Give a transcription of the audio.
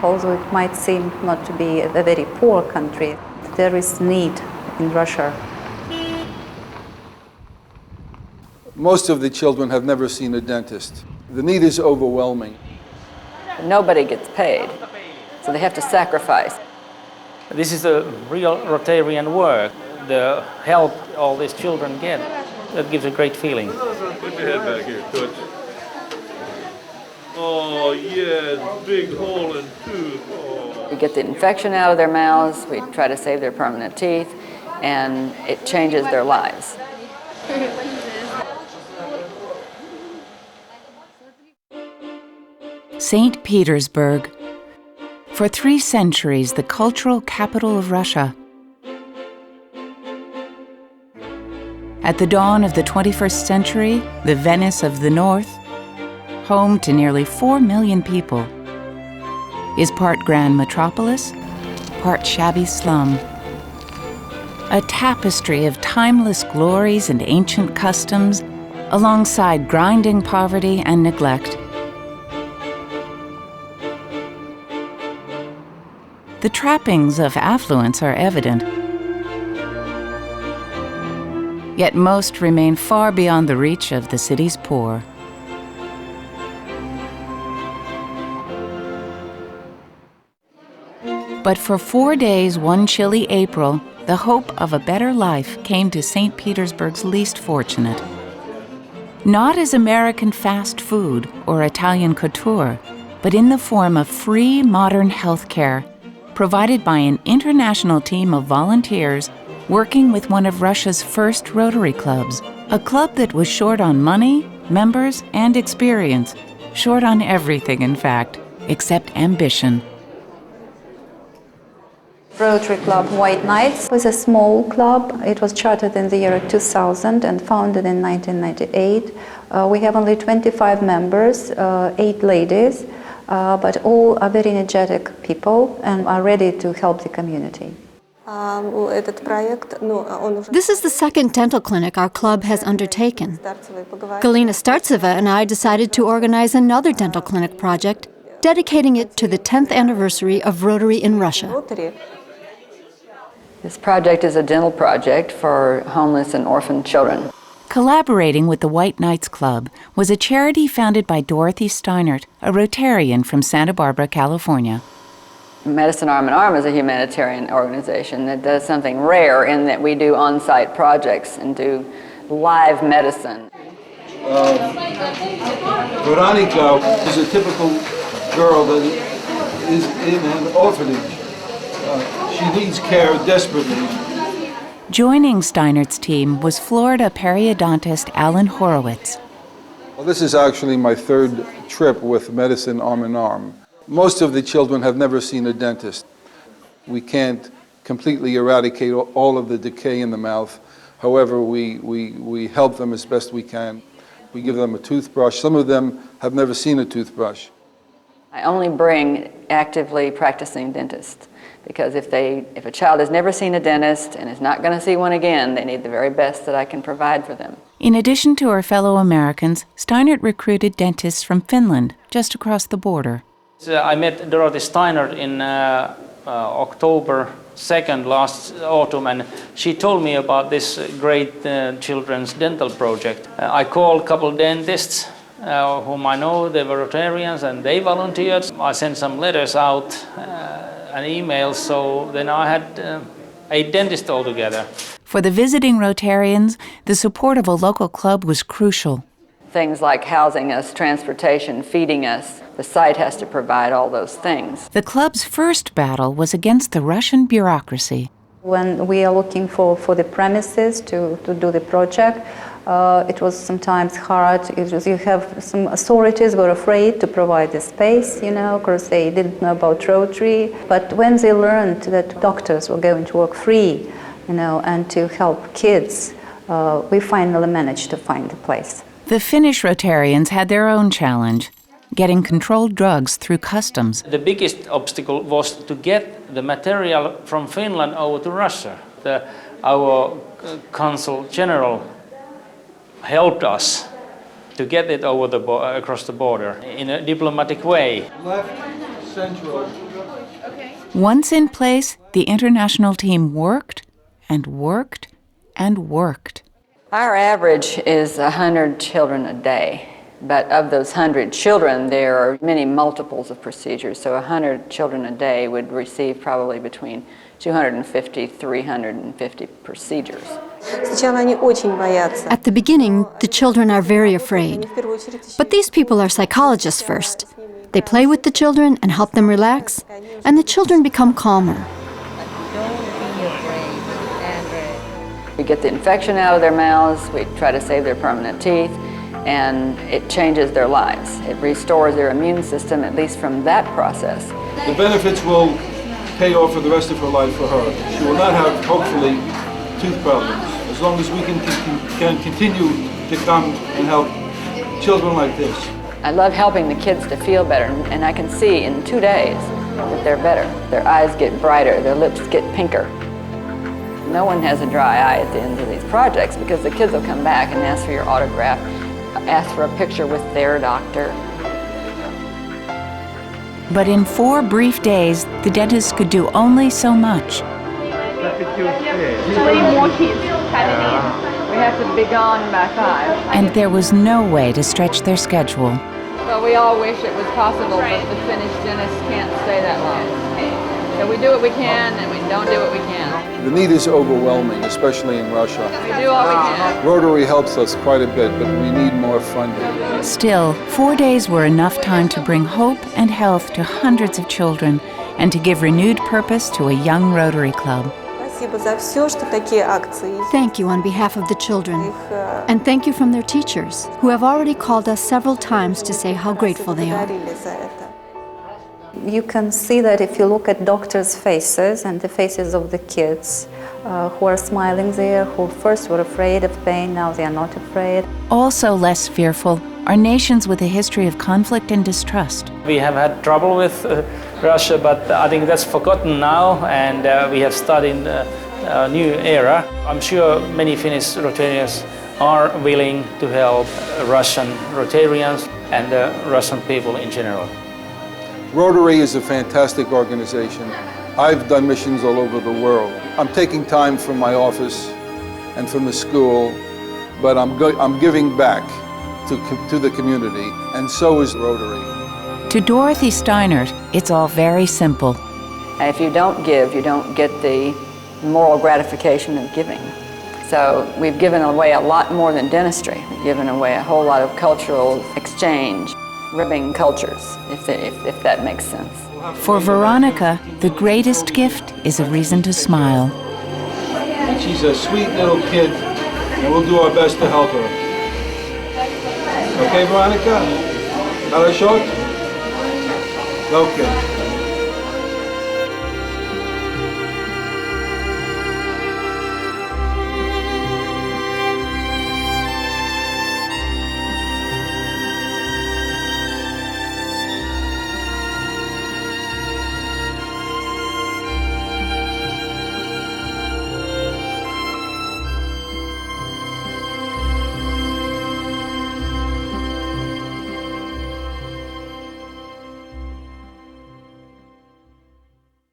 Although it might seem not to be a very poor country, there is need in Russia. Most of the children have never seen a dentist. The need is overwhelming. Nobody gets paid, so they have to sacrifice. This is a real Rotarian work. The help all these children get, that gives a great feeling. Put your head back here, good. Oh yeah, big hole in tooth. Oh. We get the infection out of their mouths, we try to save their permanent teeth, and it changes their lives. St. Petersburg. For 3 centuries, the cultural capital of Russia. At the dawn of the 21st century, the Venice of the North, home to nearly 4 million people, is part grand metropolis, part shabby slum. A tapestry of timeless glories and ancient customs, alongside grinding poverty and neglect. The trappings of affluence are evident, yet most remain far beyond the reach of the city's poor. But for 4 days, one chilly April, the hope of a better life came to St. Petersburg's least fortunate. Not as American fast food or Italian couture, but in the form of free modern health care provided by an international team of volunteers working with one of Russia's first Rotary clubs, a club that was short on money, members, and experience, short on everything, in fact, except ambition. Rotary Club White Knights was a small club. It was chartered in the year 2000 and founded in 1998. We have only 25 members, 8 ladies, but all are very energetic people and are ready to help the community. This is the second dental clinic our club has undertaken. Galina Startseva and I decided to organize another dental clinic project, dedicating it to the 10th anniversary of Rotary in Russia. This project is a dental project for homeless and orphan children. Collaborating with the White Knights Club was a charity founded by Dorothy Steinert, a Rotarian from Santa Barbara, California. Medicine Arm in Arm is a humanitarian organization that does something rare in that we do on-site projects and do live medicine. Veronica is a typical girl that is in an orphanage. She needs care desperately. Joining Steinert's team was Florida periodontist Alan Horowitz. Well, this is actually my 3rd trip with Medicine Arm in Arm. Most of the children have never seen a dentist. We can't completely eradicate all of the decay in the mouth. However, we help them as best we can. We give them a toothbrush. Some of them have never seen a toothbrush. I only bring actively practicing dentists, because if a child has never seen a dentist and is not going to see one again, they need the very best that I can provide for them. In addition to her fellow Americans, Steinert recruited dentists from Finland, just across the border. I met Dorothy Steiner in October 2nd last autumn, and she told me about this great children's dental project. I called a couple dentists whom I know, they were Rotarians, and they volunteered. I sent some letters out and emails, so then I had 8 dentists altogether. For the visiting Rotarians, the support of a local club was crucial. Things like housing us, transportation, feeding us. The site has to provide all those things. The club's first battle was against the Russian bureaucracy. When we are looking for the premises to do the project, it was sometimes hard. You have some authorities were afraid to provide the space, because they didn't know about Rotary. But when they learned that doctors were going to work free, and to help kids, we finally managed to find a place. The Finnish Rotarians had their own challenge, getting controlled drugs through customs. The biggest obstacle was to get the material from Finland over to Russia. Our consul general helped us to get it over across the border in a diplomatic way. Left, central, Once in place, the international team worked and worked and worked. Our average is 100 children a day, but of those 100 children, there are many multiples of procedures. So 100 children a day would receive probably between 250, 350 procedures. At the beginning, the children are very afraid. But these people are psychologists first. They play with the children and help them relax, and the children become calmer. We get the infection out of their mouths, we try to save their permanent teeth, and it changes their lives. It restores their immune system, at least from that process. The benefits will pay off for the rest of her life for her. She will not have, hopefully, tooth problems, as long as we can continue to come and help children like this. I love helping the kids to feel better, and I can see in 2 days that they're better. Their eyes get brighter, their lips get pinker. No one has a dry eye at the end of these projects because the kids will come back and ask for your autograph, ask for a picture with their doctor. But in 4 brief days, the dentist could do only so much. We have to be gone by 5. And there was no way to stretch their schedule. Well, we all wish it was possible, but the Finnish dentists can't stay that long. So we do what we can, and we don't do what we can. The need is overwhelming, especially in Russia. We do all we can. Rotary helps us quite a bit, but we need more funding. Still, 4 days were enough time to bring hope and health to hundreds of children and to give renewed purpose to a young Rotary club. Thank you on behalf of the children. And thank you from their teachers, who have already called us several times to say how grateful they are. You can see that if you look at doctors' faces and the faces of the kids who are smiling there, who first were afraid of pain, now they are not afraid. Also less fearful are nations with a history of conflict and distrust. We have had trouble with Russia, but I think that's forgotten now, and we have started a new era. I'm sure many Finnish Rotarians are willing to help Russian Rotarians and the Russian people in general. Rotary is a fantastic organization. I've done missions all over the world. I'm taking time from my office and from the school, but I'm giving back to the community, and so is Rotary. To Dorothy Steinert, it's all very simple. If you don't give, you don't get the moral gratification of giving. So we've given away a lot more than dentistry. We've given away a whole lot of cultural exchange, ribbing cultures, if that makes sense. For Veronica, the greatest gift is a reason to smile. She's a sweet little kid, and we'll do our best to help her. Okay, Veronica? Хорошо? Okay.